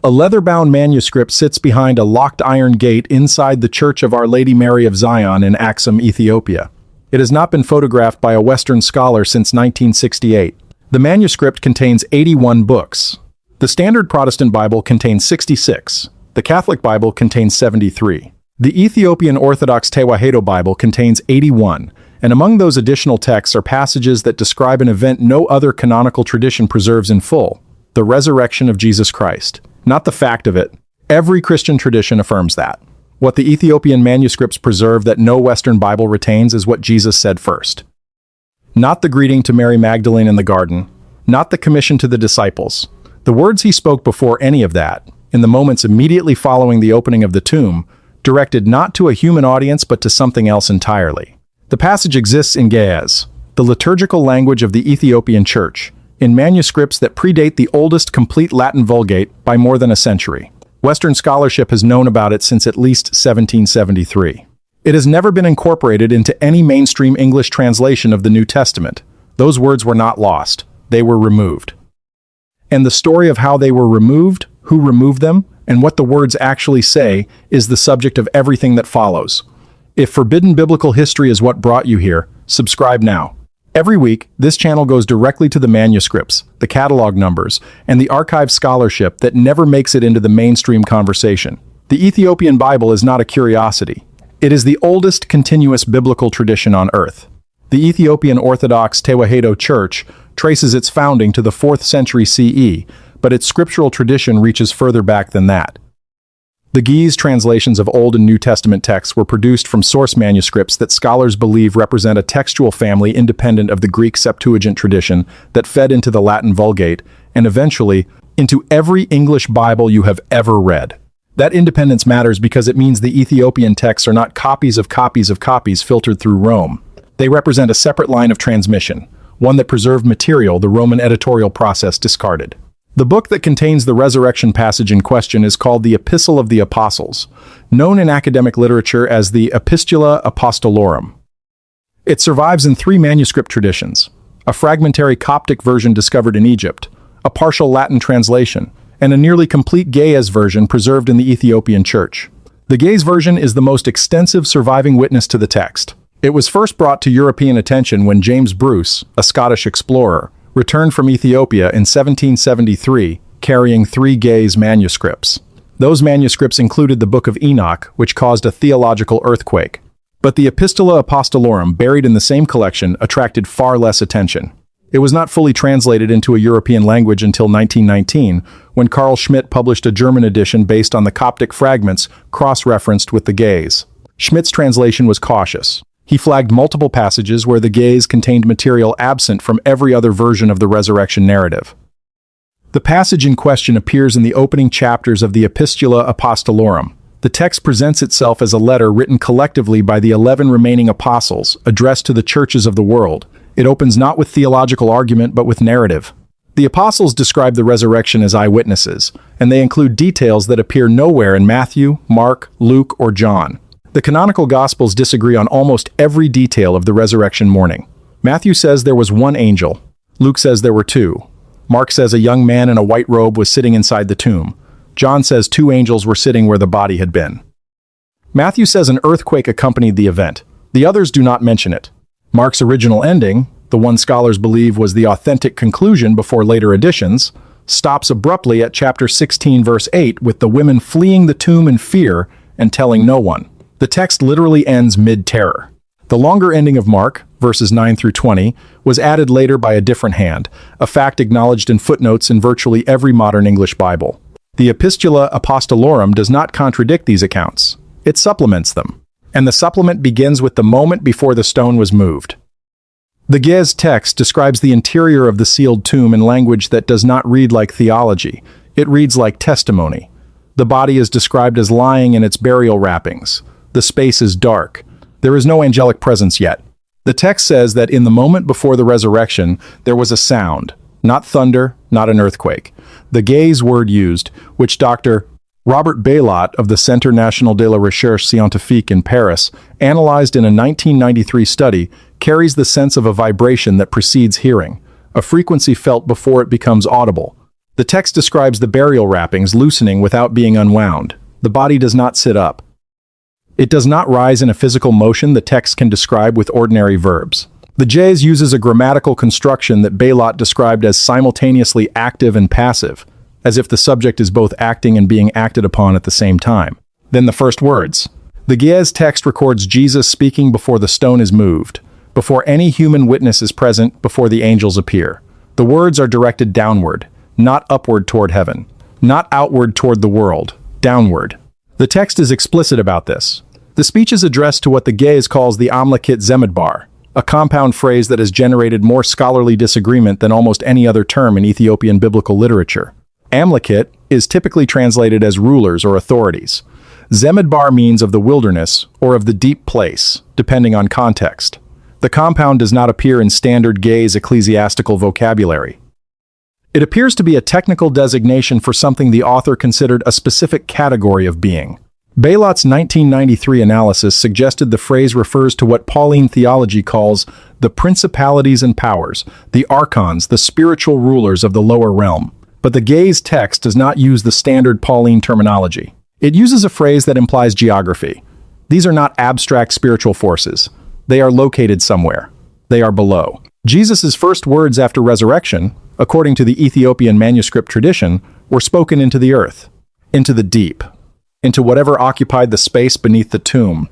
A leather-bound manuscript sits behind a locked iron gate inside the Church of Our Lady Mary of Zion in Aksum, Ethiopia. It has not been photographed by a Western scholar since 1968. The manuscript contains 81 books. The Standard Protestant Bible contains 66. The Catholic Bible contains 73. The Ethiopian Orthodox Tewahedo Bible contains 81, and among those additional texts are passages that describe an event no other canonical tradition preserves in full: the resurrection of Jesus Christ. Not the fact of it. Every Christian tradition affirms that. What the Ethiopian manuscripts preserve that no Western Bible retains is what Jesus said first. Not the greeting to Mary Magdalene in the garden, not the commission to the disciples. The words he spoke before any of that, in the moments immediately following the opening of the tomb, directed not to a human audience but to something else entirely. The passage exists in Ge'ez, the liturgical language of the Ethiopian Church, in manuscripts that predate the oldest complete Latin Vulgate by more than a century. Western scholarship has known about it since at least 1773. It has never been incorporated into any mainstream English translation of the New Testament. Those words were not lost. They were removed. And the story of how they were removed, who removed them, and what the words actually say is the subject of everything that follows. If forbidden biblical history is what brought you here, subscribe now. Every week, this channel goes directly to the manuscripts, the catalog numbers, and the archive scholarship that never makes it into the mainstream conversation. The Ethiopian Bible is not a curiosity. It is the oldest continuous biblical tradition on earth. The Ethiopian Orthodox Tewahedo Church traces its founding to the 4th century CE, but its scriptural tradition reaches further back than that. The Ge'ez translations of Old and New Testament texts were produced from source manuscripts that scholars believe represent a textual family independent of the Greek Septuagint tradition that fed into the Latin Vulgate, and eventually, into every English Bible you have ever read. That independence matters because it means the Ethiopian texts are not copies of copies of copies filtered through Rome. They represent a separate line of transmission, one that preserved material the Roman editorial process discarded. The book that contains the resurrection passage in question is called the Epistle of the Apostles, known in academic literature as the Epistula Apostolorum. It survives in 3 manuscript traditions: a fragmentary Coptic version discovered in Egypt, a partial Latin translation, and a nearly complete Ge'ez version preserved in the Ethiopian Church. The Ge'ez version is the most extensive surviving witness to the text. It was first brought to European attention when James Bruce, a Scottish explorer, returned from Ethiopia in 1773, carrying 3 Ge'ez manuscripts. Those manuscripts included the Book of Enoch, which caused a theological earthquake. But the Epistula Apostolorum, buried in the same collection, attracted far less attention. It was not fully translated into a European language until 1919, when Carl Schmidt published a German edition based on the Coptic fragments cross-referenced with the Ge'ez. Schmidt's translation was cautious. He flagged multiple passages where the Ge'ez contained material absent from every other version of the resurrection narrative. The passage in question appears in the opening chapters of the Epistula Apostolorum. The text presents itself as a letter written collectively by the 11 remaining apostles, addressed to the churches of the world. It opens not with theological argument but with narrative. The apostles describe the resurrection as eyewitnesses, and they include details that appear nowhere in Matthew, Mark, Luke, or John. The canonical Gospels disagree on almost every detail of the resurrection morning. Matthew says there was 1 angel. Luke says there were 2. Mark says a young man in a white robe was sitting inside the tomb. John says 2 angels were sitting where the body had been. Matthew says an earthquake accompanied the event. The others do not mention it. Mark's original ending, the one scholars believe was the authentic conclusion before later additions, stops abruptly at chapter 16 verse 8 with the women fleeing the tomb in fear and telling no one. The text literally ends mid-terror. The longer ending of Mark, verses 9 through 20, was added later by a different hand, a fact acknowledged in footnotes in virtually every modern English Bible. The Epistula Apostolorum does not contradict these accounts. It supplements them. And the supplement begins with the moment before the stone was moved. The Ge'ez text describes the interior of the sealed tomb in language that does not read like theology. It reads like testimony. The body is described as lying in its burial wrappings. The space is dark. There is no angelic presence yet. The text says that in the moment before the resurrection, there was a sound, not thunder, not an earthquake. The Ge'ez word used, which Dr. Robert Baylot of the Centre National de la Recherche Scientifique in Paris analyzed in a 1993 study, carries the sense of a vibration that precedes hearing, a frequency felt before it becomes audible. The text describes the burial wrappings loosening without being unwound. The body does not sit up. It does not rise in a physical motion the text can describe with ordinary verbs. The Jes uses a grammatical construction that Balot described as simultaneously active and passive, as if the subject is both acting and being acted upon at the same time. Then the first words. The Ges text records Jesus speaking before the stone is moved, before any human witness is present, before the angels appear. The words are directed downward, not upward toward heaven, not outward toward the world, downward. The text is explicit about this. The speech is addressed to what the Ges calls the Amlakit Zemidbar, a compound phrase that has generated more scholarly disagreement than almost any other term in Ethiopian biblical literature. Amlakit is typically translated as rulers or authorities. Zemidbar means of the wilderness or of the deep place, depending on context. The compound does not appear in standard Ges ecclesiastical vocabulary. It appears to be a technical designation for something the author considered a specific category of being. Balot's 1993 analysis suggested the phrase refers to what Pauline theology calls the principalities and powers, the archons, the spiritual rulers of the lower realm. But the Ges text does not use the standard Pauline terminology. It uses a phrase that implies geography. These are not abstract spiritual forces. They are located somewhere. They are below. Jesus' first words after resurrection, according to the Ethiopian Manuscript tradition, were spoken into the earth, into the deep, into whatever occupied the space beneath the tomb.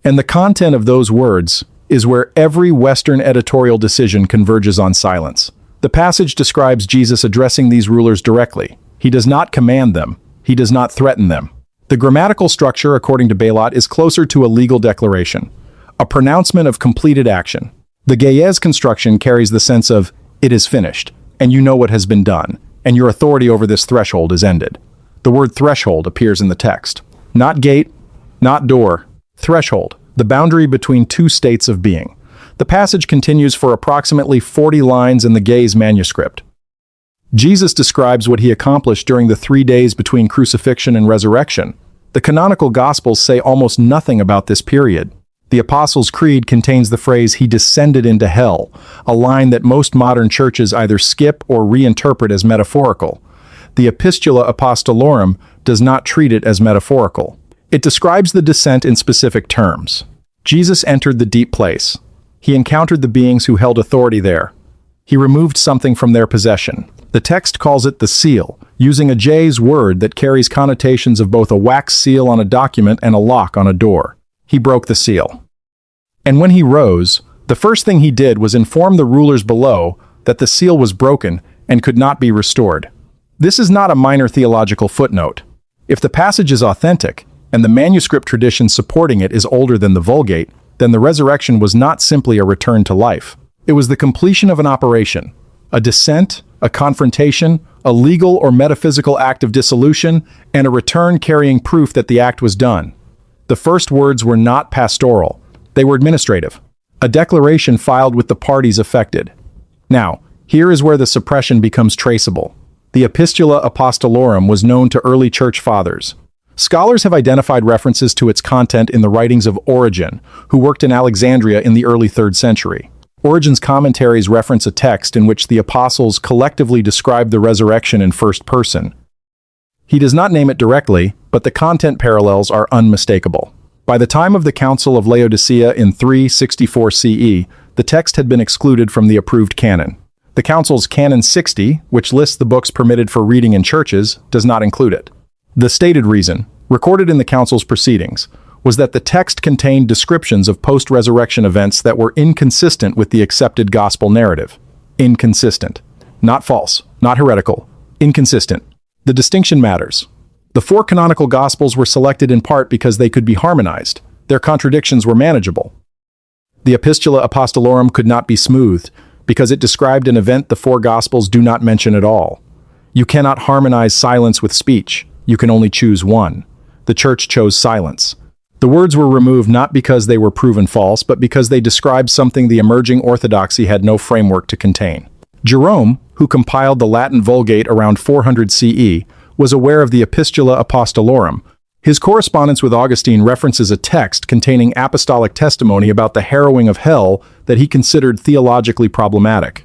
And the content of those words is where every Western editorial decision converges on silence. The passage describes Jesus addressing these rulers directly. He does not command them. He does not threaten them. The grammatical structure, according to Balot, is closer to a legal declaration, a pronouncement of completed action. The Ges construction carries the sense of, it is finished, and you know what has been done, and your authority over this threshold is ended. The word threshold appears in the text. Not gate, not door. Threshold, the boundary between two states of being. The passage continues for approximately 40 lines in the Ges manuscript. Jesus describes what he accomplished during the 3 days between crucifixion and resurrection. The canonical Gospels say almost nothing about this period. The Apostles' Creed contains the phrase, he descended into hell, a line that most modern churches either skip or reinterpret as metaphorical. The Epistula Apostolorum does not treat it as metaphorical. It describes the descent in specific terms. Jesus entered the deep place. He encountered the beings who held authority there. He removed something from their possession. The text calls it the seal, using a Jes word that carries connotations of both a wax seal on a document and a lock on a door. He broke the seal. And when he rose, the first thing he did was inform the rulers below that the seal was broken and could not be restored. This is not a minor theological footnote. If the passage is authentic, and the manuscript tradition supporting it is older than the Vulgate, then the resurrection was not simply a return to life. It was the completion of an operation, a descent, a confrontation, a legal or metaphysical act of dissolution, and a return carrying proof that the act was done. The first words were not pastoral. They were administrative. A declaration filed with the parties affected. Now, here is where the suppression becomes traceable. The Epistula Apostolorum was known to early church fathers. Scholars have identified references to its content in the writings of Origen, who worked in Alexandria in the early 3rd century. Origen's commentaries reference a text in which the apostles collectively describe the resurrection in first person. He does not name it directly, but the content parallels are unmistakable. By the time of the Council of Laodicea in 364 CE, the text had been excluded from the approved canon. The Council's Canon 60, which lists the books permitted for reading in churches, does not include it. The stated reason, recorded in the Council's proceedings, was that the text contained descriptions of post-resurrection events that were inconsistent with the accepted gospel narrative. Inconsistent. Not false, not heretical. Inconsistent. The distinction matters. The 4 canonical Gospels were selected in part because they could be harmonized. Their contradictions were manageable. The Epistula Apostolorum could not be smoothed, because it described an event the 4 Gospels do not mention at all. You cannot harmonize silence with speech. You can only choose one. The Church chose silence. The words were removed not because they were proven false, but because they described something the emerging orthodoxy had no framework to contain. Jerome, who compiled the Latin Vulgate around 400 CE, was aware of the Epistula Apostolorum. His correspondence with Augustine references a text containing apostolic testimony about the harrowing of hell that he considered theologically problematic.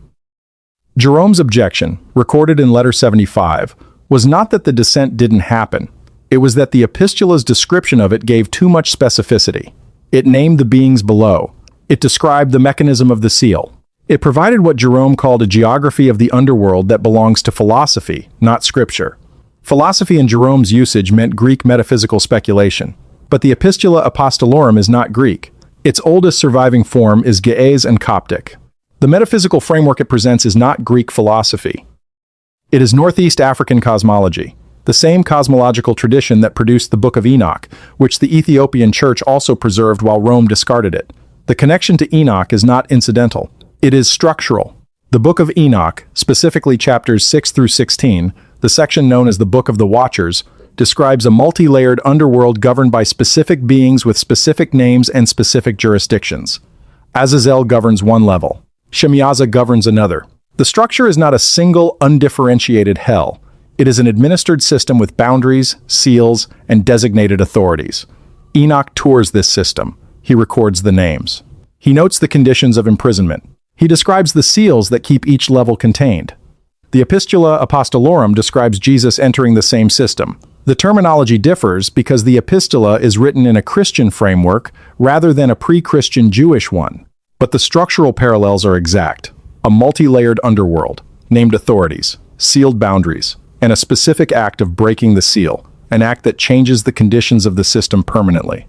Jerome's objection, recorded in Letter 75, was not that the descent didn't happen. It was that the epistula's description of it gave too much specificity. It named the beings below. It described the mechanism of the seal. It provided what Jerome called a geography of the underworld that belongs to philosophy, not scripture. Philosophy in Jerome's usage meant Greek metaphysical speculation. But the Epistula Apostolorum is not Greek. Its oldest surviving form is Ge'ez and Coptic. The metaphysical framework it presents is not Greek philosophy. It is Northeast African cosmology, the same cosmological tradition that produced the Book of Enoch, which the Ethiopian Church also preserved while Rome discarded it. The connection to Enoch is not incidental. It is structural. The Book of Enoch, specifically chapters 6 through 16, the section known as the Book of the Watchers, describes a multi-layered underworld governed by specific beings with specific names and specific jurisdictions. Azazel governs one level. Shemyaza governs another. The structure is not a single, undifferentiated hell. It is an administered system with boundaries, seals, and designated authorities. Enoch tours this system. He records the names. He notes the conditions of imprisonment. He describes the seals that keep each level contained. The Epistula Apostolorum describes Jesus entering the same system. The terminology differs because the Epistula is written in a Christian framework rather than a pre-Christian Jewish one. But the structural parallels are exact. A multi-layered underworld, named authorities, sealed boundaries, and a specific act of breaking the seal, an act that changes the conditions of the system permanently.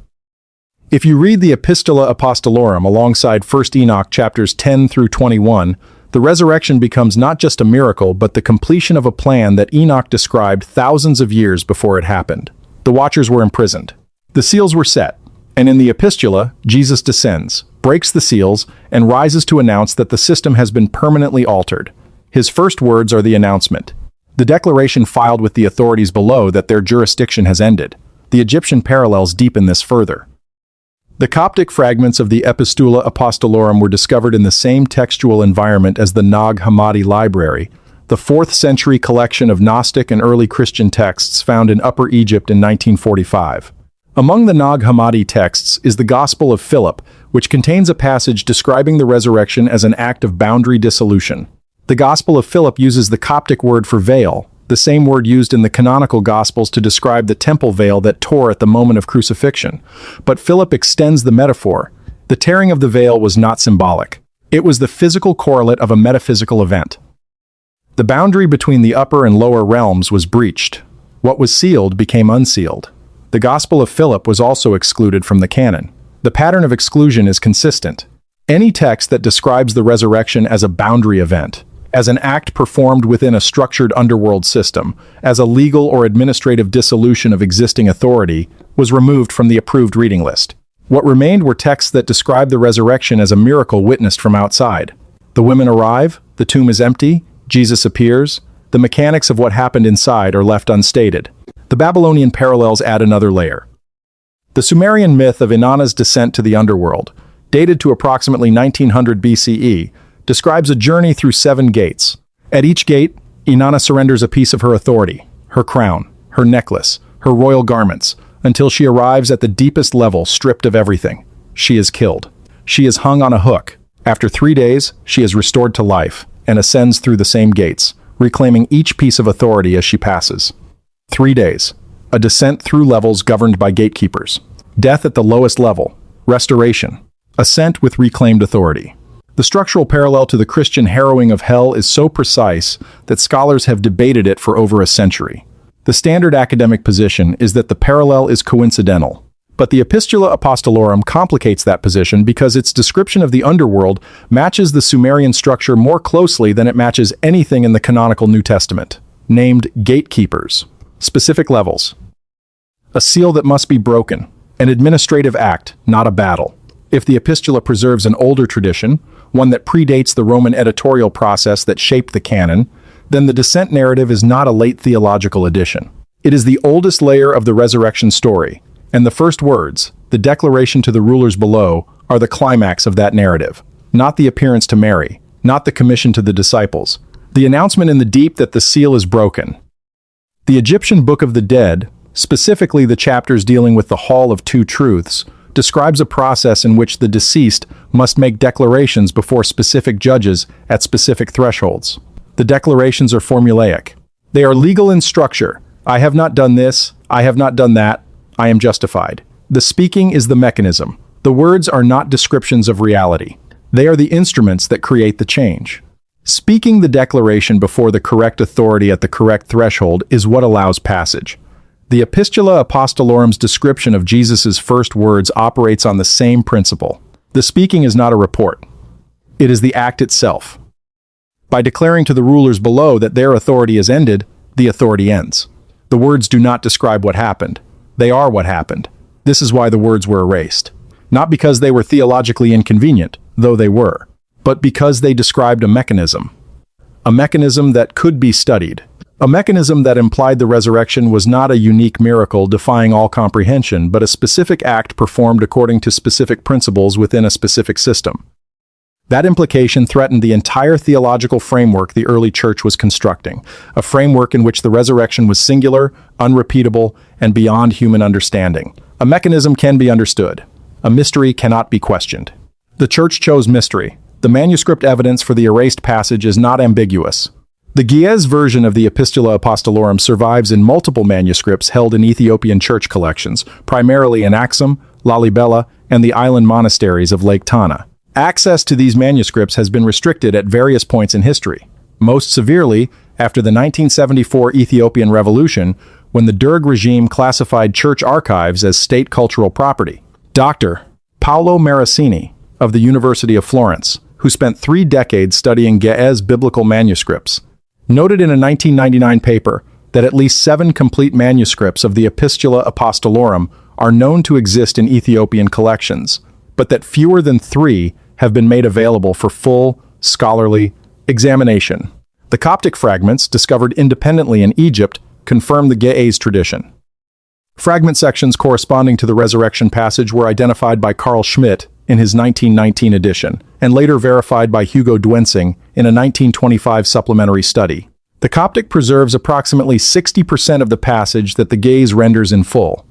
If you read the Epistula Apostolorum alongside 1 Enoch chapters 10 through 21, the resurrection becomes not just a miracle, but the completion of a plan that Enoch described thousands of years before it happened. The watchers were imprisoned. The seals were set, and in the Epistula, Jesus descends, breaks the seals, and rises to announce that the system has been permanently altered. His first words are the announcement. The declaration filed with the authorities below that their jurisdiction has ended. The Egyptian parallels deepen this further. The Coptic fragments of the Epistula Apostolorum were discovered in the same textual environment as the Nag Hammadi Library, the 4th century collection of Gnostic and early Christian texts found in Upper Egypt in 1945. Among the Nag Hammadi texts is the Gospel of Philip, which contains a passage describing the resurrection as an act of boundary dissolution. The Gospel of Philip uses the Coptic word for veil, the same word used in the canonical Gospels to describe the temple veil that tore at the moment of crucifixion. But Philip extends the metaphor. The tearing of the veil was not symbolic. It was the physical correlate of a metaphysical event. The boundary between the upper and lower realms was breached. What was sealed became unsealed. The Gospel of Philip was also excluded from the canon. The pattern of exclusion is consistent. Any text that describes the resurrection as a boundary event, as an act performed within a structured underworld system, as a legal or administrative dissolution of existing authority, was removed from the approved reading list. What remained were texts that described the resurrection as a miracle witnessed from outside. The women arrive, the tomb is empty, Jesus appears. The mechanics of what happened inside are left unstated. The Babylonian parallels add another layer. The Sumerian myth of Inanna's descent to the underworld, dated to approximately 1900 BCE, describes a journey through 7 gates. At each gate, Inanna surrenders a piece of her authority, her crown, her necklace, her royal garments, until she arrives at the deepest level stripped of everything. She is killed. She is hung on a hook. After 3 days, she is restored to life and ascends through the same gates, reclaiming each piece of authority as she passes. 3 days. A descent through levels governed by gatekeepers. Death at the lowest level. Restoration. Ascent with reclaimed authority. The structural parallel to the Christian harrowing of hell is so precise that scholars have debated it for over a century. The standard academic position is that the parallel is coincidental. But the Epistula Apostolorum complicates that position because its description of the underworld matches the Sumerian structure more closely than it matches anything in the canonical New Testament, named gatekeepers. Specific levels. A seal that must be broken. An administrative act, not a battle. If the Epistula preserves an older tradition, one that predates the Roman editorial process that shaped the canon, then the descent narrative is not a late theological addition. It is the oldest layer of the resurrection story, and the first words, the declaration to the rulers below, are the climax of that narrative. Not the appearance to Mary, not the commission to the disciples, the announcement in the deep that the seal is broken. The Egyptian Book of the Dead, specifically the chapters dealing with the Hall of Two Truths, describes a process in which the deceased must make declarations before specific judges at specific thresholds. The declarations are formulaic. They are legal in structure. I have not done this, I have not done that, I am justified. The speaking is the mechanism. The words are not descriptions of reality. They are the instruments that create the change. Speaking the declaration before the correct authority at the correct threshold is what allows passage. The Epistula Apostolorum's description of Jesus' first words operates on the same principle. The speaking is not a report. It is the act itself. By declaring to the rulers below that their authority is ended, the authority ends. The words do not describe what happened. They are what happened. This is why the words were erased. Not because they were theologically inconvenient, though they were, but because they described a mechanism. A mechanism that could be studied. A mechanism that implied the resurrection was not a unique miracle defying all comprehension, but a specific act performed according to specific principles within a specific system. That implication threatened the entire theological framework the early church was constructing, a framework in which the resurrection was singular, unrepeatable, and beyond human understanding. A mechanism can be understood. A mystery cannot be questioned. The church chose mystery. The manuscript evidence for the erased passage is not ambiguous. The Ge'ez version of the Epistula Apostolorum survives in multiple manuscripts held in Ethiopian church collections, primarily in Axum, Lalibela, and the island monasteries of Lake Tana. Access to these manuscripts has been restricted at various points in history, most severely after the 1974 Ethiopian Revolution, when the Derg regime classified church archives as state cultural property. Dr. Paolo Marasini of the University of Florence, who spent 3 decades studying Ge'ez biblical manuscripts, noted in a 1999 paper that at least 7 complete manuscripts of the Epistula Apostolorum are known to exist in Ethiopian collections, but that fewer than 3 have been made available for full, scholarly examination. The Coptic fragments, discovered independently in Egypt, confirm the Ge'ez tradition. Fragment sections corresponding to the resurrection passage were identified by Carl Schmidt in his 1919 edition, and later verified by Hugo Duensing in a 1925 supplementary study. The Coptic preserves approximately 60% of the passage that the Ge'ez renders in full.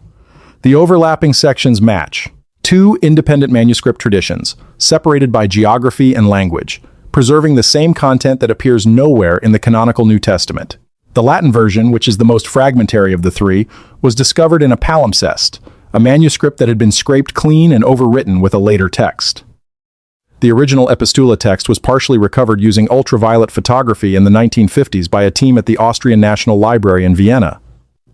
The overlapping sections match 2 independent manuscript traditions, separated by geography and language, preserving the same content that appears nowhere in the canonical New Testament. The Latin version, which is the most fragmentary of the 3, was discovered in a palimpsest, a manuscript that had been scraped clean and overwritten with a later text. The original Epistula text was partially recovered using ultraviolet photography in the 1950s by a team at the Austrian National Library in Vienna.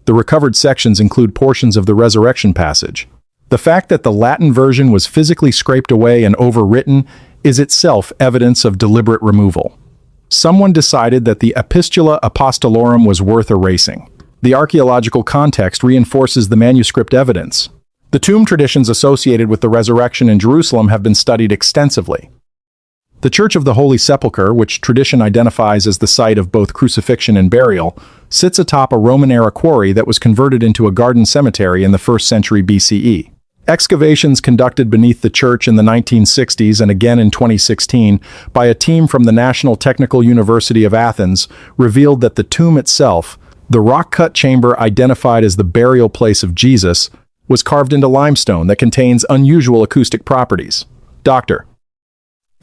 The recovered sections include portions of the resurrection passage. The fact that the Latin version was physically scraped away and overwritten is itself evidence of deliberate removal. Someone decided that the Epistula Apostolorum was worth erasing. The archaeological context reinforces the manuscript evidence. The tomb traditions associated with the resurrection in Jerusalem have been studied extensively. The Church of the Holy Sepulchre, which tradition identifies as the site of both crucifixion and burial, sits atop a Roman-era quarry that was converted into a garden cemetery in the 1st century BCE. Excavations conducted beneath the church in the 1960s and again in 2016 by a team from the National Technical University of Athens revealed that the tomb itself, the rock-cut chamber identified as the burial place of Jesus, was carved into limestone that contains unusual acoustic properties. Dr.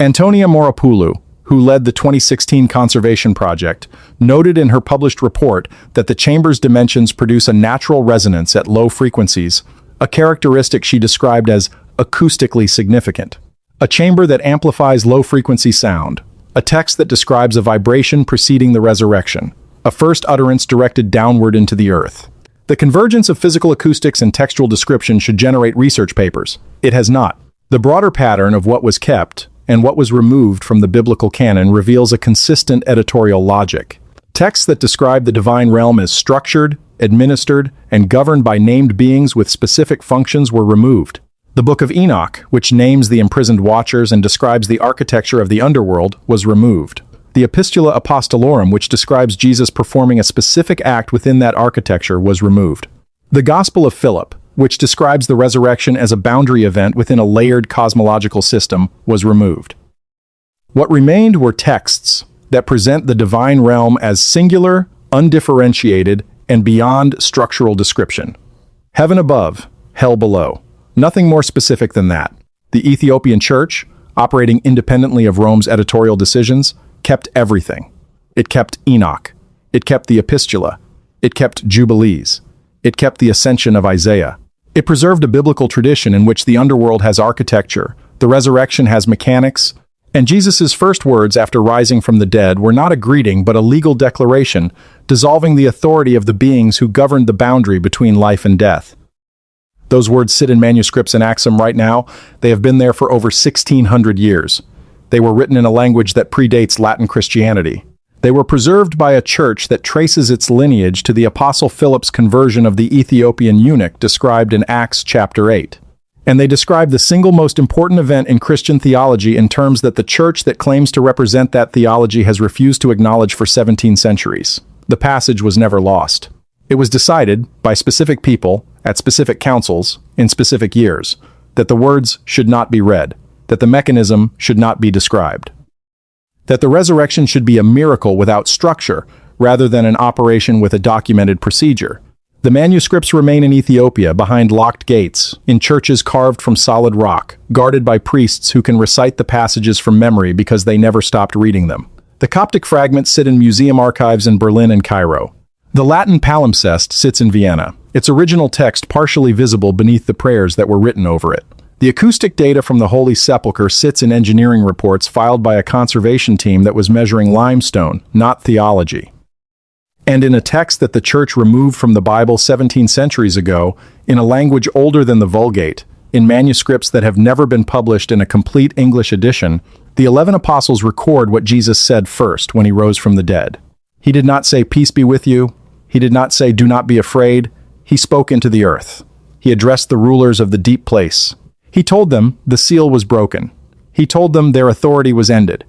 Antonia Moropoulou, who led the 2016 conservation project, noted in her published report that the chamber's dimensions produce a natural resonance at low frequencies, a characteristic she described as acoustically significant. A chamber that amplifies low-frequency sound, a text that describes a vibration preceding the resurrection, a first utterance directed downward into the earth. The convergence of physical acoustics and textual description should generate research papers. It has not. The broader pattern of what was kept and what was removed from the biblical canon reveals a consistent editorial logic. Texts that describe the divine realm as structured, administered, and governed by named beings with specific functions were removed. The Book of Enoch, which names the imprisoned watchers and describes the architecture of the underworld, was removed. The Epistula Apostolorum, which describes Jesus performing a specific act within that architecture, was removed. The Gospel of Philip, which describes the resurrection as a boundary event within a layered cosmological system, was removed. What remained were texts that present the divine realm as singular, undifferentiated, and beyond structural description. Heaven above, hell below. Nothing more specific than that. The Ethiopian Church, operating independently of Rome's editorial decisions, kept everything. It kept Enoch. It kept the Epistula. It kept Jubilees. It kept the Ascension of Isaiah. It preserved a biblical tradition in which the underworld has architecture, the resurrection has mechanics, and Jesus' first words after rising from the dead were not a greeting but a legal declaration, dissolving the authority of the beings who governed the boundary between life and death. Those words sit in manuscripts in Axum right now. They have been there for over 1,600 years. They were written in a language that predates Latin Christianity. They were preserved by a church that traces its lineage to the Apostle Philip's conversion of the Ethiopian eunuch described in Acts chapter 8. And they describe the single most important event in Christian theology in terms that the church that claims to represent that theology has refused to acknowledge for 17 centuries. The passage was never lost. It was decided, by specific people, at specific councils, in specific years, that the words should not be read, that the mechanism should not be described, that the resurrection should be a miracle without structure, rather than an operation with a documented procedure. The manuscripts remain in Ethiopia behind locked gates, in churches carved from solid rock, guarded by priests who can recite the passages from memory because they never stopped reading them. The Coptic fragments sit in museum archives in Berlin and Cairo. The Latin palimpsest sits in Vienna, its original text partially visible beneath the prayers that were written over it. The acoustic data from the Holy Sepulchre sits in engineering reports filed by a conservation team that was measuring limestone, not theology. And in a text that the Church removed from the Bible 17 centuries ago, in a language older than the Vulgate, in manuscripts that have never been published in a complete English edition, the 11 apostles record what Jesus said first when he rose from the dead. He did not say, "Peace be with you." He did not say, "Do not be afraid." He spoke into the earth. He addressed the rulers of the deep place. He told them the seal was broken. He told them their authority was ended.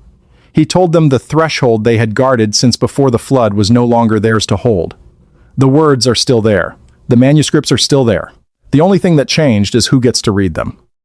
He told them the threshold they had guarded since before the flood was no longer theirs to hold. The words are still there. The manuscripts are still there. The only thing that changed is who gets to read them.